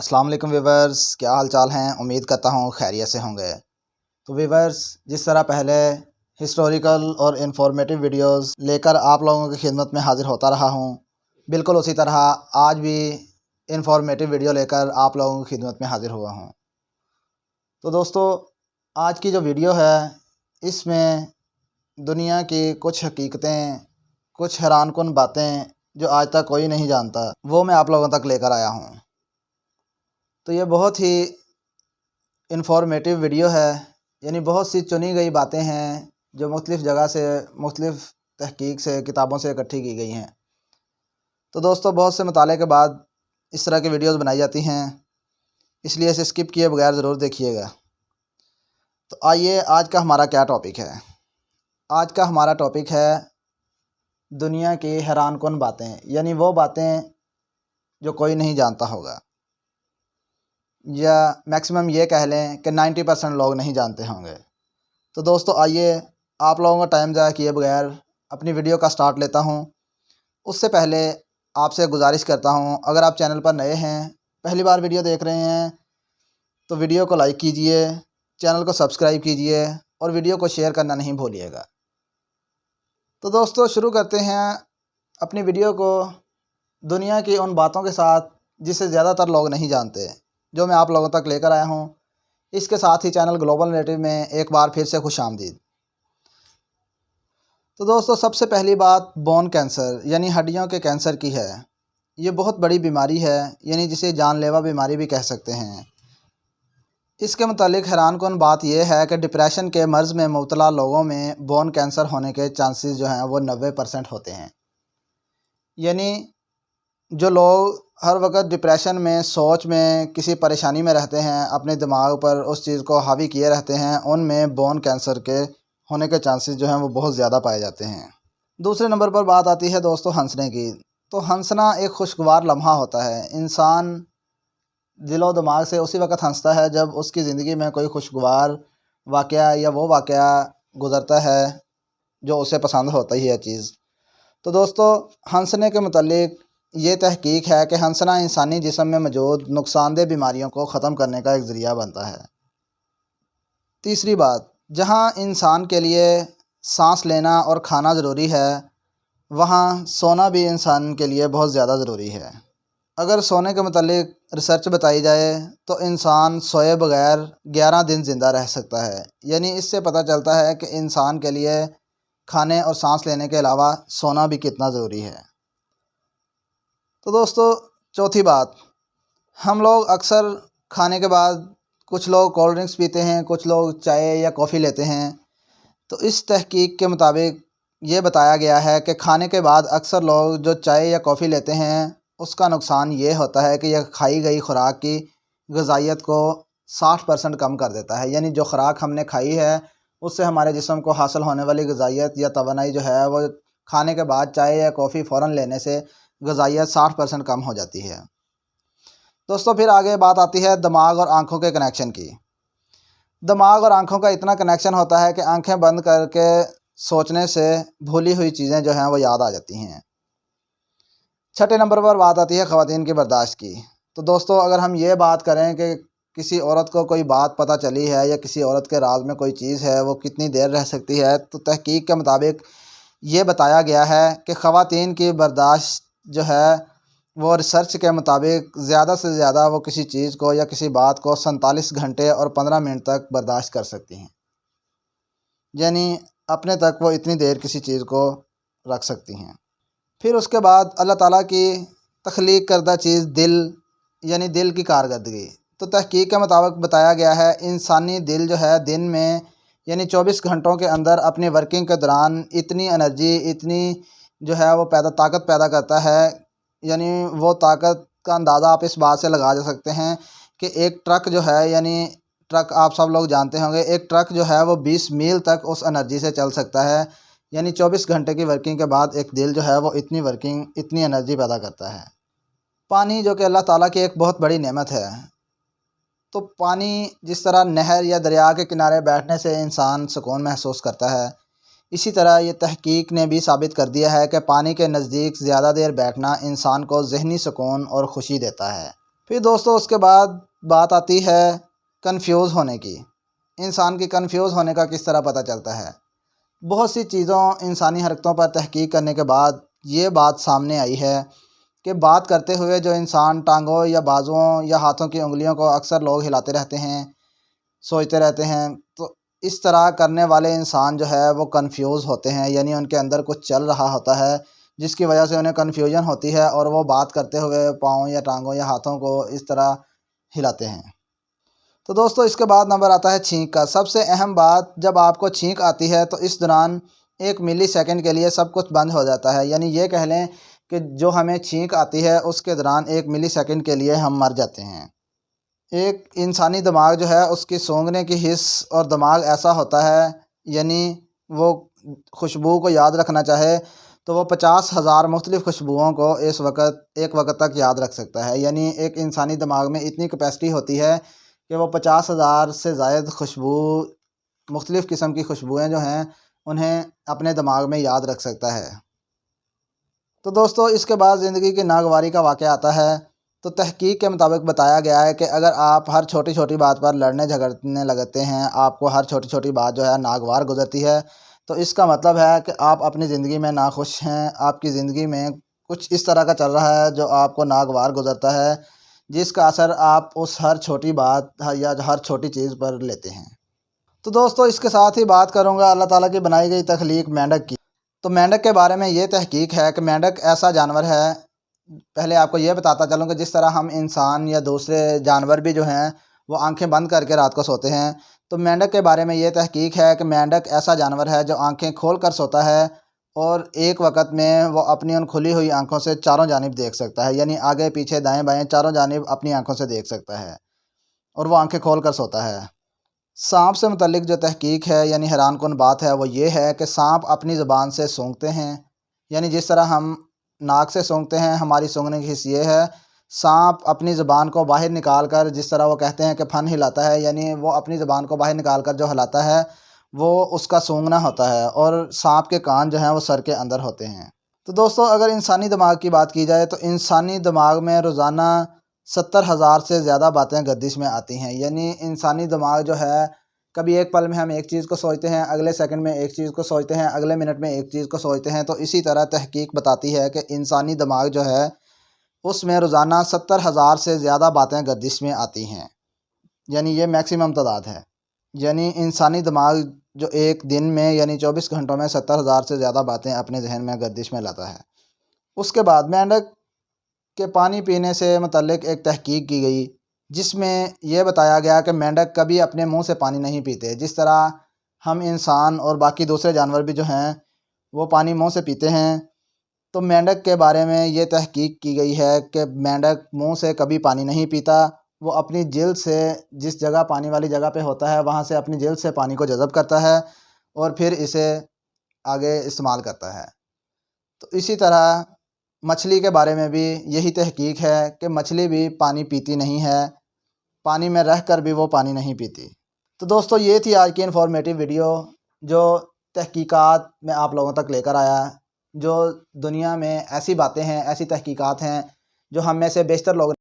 अस्सलाम वालेकुम व्यूवर्स, क्या हाल चाल हैं। उम्मीद करता हूँ खैरियत से होंगे। तो व्यूवर्स, जिस तरह पहले हिस्टोरिकल और इन्फॉर्मेटिव वीडियोस लेकर आप लोगों की खिदमत में हाज़िर होता रहा हूँ, बिल्कुल उसी तरह आज भी इन्फॉर्मेटिव वीडियो लेकर आप लोगों की खिदमत में हाज़िर हुआ हूँ। तो दोस्तों, आज की जो वीडियो है इसमें दुनिया की कुछ हकीकतें, कुछ हैरानकुन बातें जो आज तक कोई नहीं जानता, वो मैं आप लोगों तक लेकर आया हूँ। तो ये बहुत ही इन्फॉर्मेटिव वीडियो है, यानी बहुत सी चुनी गई बातें हैं जो मुख्तलिफ़ जगह से, मुख्तलिफ़ तहकीक से, किताबों से इकट्ठी की गई हैं। तो दोस्तों, बहुत से मताले के बाद इस तरह की वीडियोस बनाई जाती हैं, इसलिए इसे स्किप किए बगैर ज़रूर देखिएगा। तो आइए, आज का हमारा क्या टॉपिक है। आज का हमारा टॉपिक है दुनिया की हैरानकुन बातें, यानी वो बातें जो कोई नहीं जानता होगा, या मैक्सिमम ये कह लें कि 90% लोग नहीं जानते होंगे। तो दोस्तों, आइए, आप लोगों का टाइम ज़ाया किए बगैर अपनी वीडियो का स्टार्ट लेता हूँ। उससे पहले आपसे गुजारिश करता हूँ, अगर आप चैनल पर नए हैं, पहली बार वीडियो देख रहे हैं, तो वीडियो को लाइक कीजिए, चैनल को सब्सक्राइब कीजिए और वीडियो को शेयर करना नहीं भूलिएगा। तो दोस्तों, शुरू करते हैं अपनी वीडियो को दुनिया की उन बातों के साथ जिसे ज़्यादातर लोग नहीं जानते, जो मैं आप लोगों तक लेकर आया हूँ। इसके साथ ही चैनल ग्लोबल नेटिव में एक बार फिर से खुशामदीद। तो दोस्तों, सबसे पहली बात बोन कैंसर यानी हड्डियों के कैंसर की है। ये बहुत बड़ी बीमारी है, यानी जिसे जानलेवा बीमारी भी कह सकते हैं। इसके मुतालिक हैरानकुन बात यह है कि डिप्रेशन के मर्ज़ में मुब्तला लोगों में बोन कैंसर होने के चांसेस जो हैं वो 90% होते हैं। यानी जो लोग हर वक्त डिप्रेशन में, सोच में, किसी परेशानी में रहते हैं, अपने दिमाग पर उस चीज़ को हावी किए रहते हैं, उनमें बोन कैंसर के होने के चांसेस जो हैं वो बहुत ज़्यादा पाए जाते हैं। दूसरे नंबर पर बात आती है दोस्तों हंसने की। तो हंसना एक खुशगवार लम्हा होता है। इंसान दिलो दिमाग से उसी वक्त हंसता है जब उसकी ज़िंदगी में कोई खुशगवार वाक़या या वो वाक़या गुज़रता है जो उसे पसंद होता ही है चीज़। तो दोस्तों, हंसने के मुतालिक ये तहकीक है कि हंसना इंसानी जिस्म में मौजूद नुकसानदेह बीमारियों को ख़त्म करने का एक ज़रिया बनता है। तीसरी बात, जहाँ इंसान के लिए सांस लेना और खाना ज़रूरी है, वहाँ सोना भी इंसान के लिए बहुत ज़्यादा ज़रूरी है। अगर सोने के मुतालिक रिसर्च बताई जाए तो इंसान सोए बगैर 11 दिन ज़िंदा रह सकता है। यानी इससे पता चलता है कि इंसान के लिए खाने और सांस लेने के अलावा सोना भी कितना ज़रूरी है। तो दोस्तों, चौथी बात, हम लोग अक्सर खाने के बाद कुछ लोग कोल्ड ड्रिंक्स पीते हैं, कुछ लोग चाय या कॉफ़ी लेते हैं। तो इस तहकीक के मुताबिक ये बताया गया है कि खाने के बाद अक्सर लोग जो चाय या कॉफ़ी लेते हैं, उसका नुकसान ये होता है कि यह खाई गई खुराक की ग़िज़ाइयत को 60% कम कर देता है। यानी जो खुराक हमने खाई है, उससे हमारे जिस्म को हासिल होने वाली ग़िज़ाइयत या तवानाई जो है वो खाने के बाद चाय या कॉफ़ी फ़ौरन लेने से ग़िज़ाइयत 60% कम हो जाती है। दोस्तों, फिर आगे बात आती है दिमाग और आँखों के कनेक्शन की। दिमाग और आँखों का इतना कनेक्शन होता है कि आँखें बंद करके सोचने से भूली हुई चीज़ें जो हैं वो याद आ जाती हैं। छठे नंबर पर बात आती है ख़वातीन की बर्दाश्त की। तो दोस्तों, अगर हम ये बात करें कि किसी औरत को कोई बात पता चली है या किसी औरत के राज में कोई चीज़ है, वो कितनी देर रह सकती है, तो तहकीक के मुताबिक ये बताया गया है कि ख़वातीन की बर्दाश्त जो है वो रिसर्च के मुताबिक ज़्यादा से ज़्यादा वो किसी चीज़ को या किसी बात को 47 घंटे और 15 मिनट तक बर्दाश्त कर सकती हैं। यानी अपने तक वो इतनी देर किसी चीज़ को रख सकती हैं। फिर उसके बाद अल्लाह ताला की तख्लीक करदा चीज़ दिल, यानी दिल की कारकर्दगी। तो तहकीक के मुताबिक बताया गया है इंसानी दिल जो है दिन में यानी 24 घंटों के अंदर अपनी वर्किंग के दौरान इतनी एनर्जी, इतनी जो है वो ताकत पैदा करता है। यानी वो ताकत का अंदाज़ा आप इस बात से लगा जा सकते हैं कि एक ट्रक जो है, यानी ट्रक आप सब लोग जानते होंगे, एक ट्रक जो है वो 20 मील तक उस एनर्जी से चल सकता है। यानी 24 घंटे की वर्किंग के बाद एक दिल जो है वो इतनी एनर्जी पैदा करता है। पानी जो कि अल्लाह ताला की एक बहुत बड़ी नेमत है। तो पानी जिस तरह नहर या दरिया के किनारे बैठने से इंसान सुकून महसूस करता है, इसी तरह ये तहकीक ने भी साबित कर दिया है कि पानी के नज़दीक ज़्यादा देर बैठना इंसान को ज़हनी सुकून और ख़ुशी देता है। फिर दोस्तों उसके बाद बात आती है कंफ्यूज होने की। इंसान की कंफ्यूज होने का किस तरह पता चलता है। बहुत सी चीज़ों इंसानी हरकतों पर तहकीक करने के बाद ये बात सामने आई है कि बात करते हुए जो इंसान टांगों या बाजुओं या हाथों की उंगलियों को अक्सर लोग हिलाते रहते हैं, सोचते रहते हैं, तो इस तरह करने वाले इंसान जो है वो कंफ्यूज होते हैं, यानी उनके अंदर कुछ चल रहा होता है जिसकी वजह से उन्हें कन्फ्यूजन होती है और वो बात करते हुए पाँव या टांगों या हाथों को इस तरह हिलाते हैं। तो दोस्तों इसके बाद नंबर आता है छींक का। सबसे अहम बात, जब आपको छींक आती है तो इस दौरान 1 मिली सेकंड के लिए सब कुछ बंद हो जाता है। यानी ये कह लें कि जो हमें छींक आती है उसके दौरान 1 मिली सेकंड के लिए हम मर जाते हैं। एक इंसानी दिमाग जो है उसकी सूंघने की हिस्स और दिमाग ऐसा होता है, यानी वो खुशबू को याद रखना चाहे तो वो 50,000 मुख्तलिफ़ खुशबुओं को इस वक्त एक वक्त तक याद रख सकता है। यानी एक इंसानी दिमाग में इतनी कैपेसिटी होती है कि वो 50,000 से ज़ायद खुशबू, मुख्तलिफ़ किस्म की खुशबुएँ जो हैं उन्हें अपने दिमाग में याद रख सकता है। तो दोस्तों इसके बाद ज़िंदगी की नागवारी का वाक़या आता है। तो तहकीक के मुताबिक बताया गया है कि अगर आप हर छोटी छोटी बात पर लड़ने झगड़ने लगते हैं, आपको हर छोटी छोटी बात जो है नागवार गुजरती है, तो इसका मतलब है कि आप अपनी ज़िंदगी में नाखुश हैं। आपकी ज़िंदगी में कुछ इस तरह का चल रहा है जो आपको नागवार गुजरता है, जिसका असर आप उस हर छोटी बात या हर छोटी चीज़ पर लेते हैं। तो दोस्तों इसके साथ ही बात करूँगा अल्लाह ताला की बनाई गई तख्लीक मेंढक की। तो मेंढक के बारे में ये तहकीक है कि मेंढक ऐसा जानवर है, पहले आपको ये बताता चलूँ कि जिस तरह हम इंसान या दूसरे जानवर भी जो हैं वो आंखें बंद करके रात को सोते हैं, तो मेंढक के बारे में ये तहकीक है कि मेंढक ऐसा जानवर है जो आंखें खोल कर सोता है और एक वक्त में वो अपनी उन खुली हुई आंखों से चारों जानिब देख सकता है। यानी आगे पीछे दाएं बाएं चारों जानिब अपनी आंखों से देख सकता है और वो आंखें खोल कर सोता है। सांप से मुतल्लिक जो तहकीक है, यानी हैरानकुन बात है, वो ये है कि सांप अपनी ज़ुबान से सूंघते हैं। यानी जिस तरह हम नाक से सूंघते हैं, हमारी सूंघने की हिस्स ये है, सांप अपनी ज़ुबान को बाहर निकाल कर, जिस तरह वो कहते हैं कि फन हिलाता है, यानी वो अपनी ज़ुबान को बाहर निकाल कर जो हिलाता है वो उसका सूंघना होता है। और सांप के कान जो हैं वो सर के अंदर होते हैं। तो दोस्तों अगर इंसानी दिमाग की बात की जाए तो इंसानी दिमाग में रोज़ाना 70,000 से ज़्यादा बातें गर्दिश में आती हैं। यानी इंसानी दिमाग जो है, कभी एक पल में हम एक चीज़ को सोचते हैं, अगले सेकंड में एक चीज़ को सोचते हैं, अगले मिनट में एक चीज़ को सोचते हैं। तो इसी तरह तहकीक बताती है कि इंसानी दिमाग जो है उसमें रोज़ाना 70,000 से ज़्यादा बातें गर्दिश में आती हैं। यानी ये मैक्सिमम तादाद है। यानी इंसानी दिमाग जो एक दिन में यानी 24 घंटों में 70,000 से ज़्यादा बातें अपने जहन में गर्दिश में लाता है। उसके बाद मेंढक के पानी पीने से मुतल्लिक एक तहकीक की गई, जिसमें यह बताया गया कि मेंढक कभी अपने मुंह से पानी नहीं पीते। जिस तरह हम इंसान और बाकी दूसरे जानवर भी जो हैं वो पानी मुंह से पीते हैं, तो मेंढक के बारे में ये तहकीक की गई है कि मेंढक मुंह से कभी पानी नहीं पीता। वो अपनी जिल्द से, जिस जगह पानी वाली जगह पे होता है वहाँ से अपनी जिल्द से पानी को जज़ब करता है और फिर इसे आगे इस्तेमाल करता है। तो इसी तरह मछली के बारे में भी यही तहकीक है कि मछली भी पानी पीती नहीं है, पानी में रहकर भी वो पानी नहीं पीती। तो दोस्तों ये थी आज की इन्फॉर्मेटिव वीडियो, जो तहकीकात मैं आप लोगों तक लेकर आया। जो दुनिया में ऐसी बातें हैं, ऐसी तहकीकात हैं जो हम में से बेशतर लोग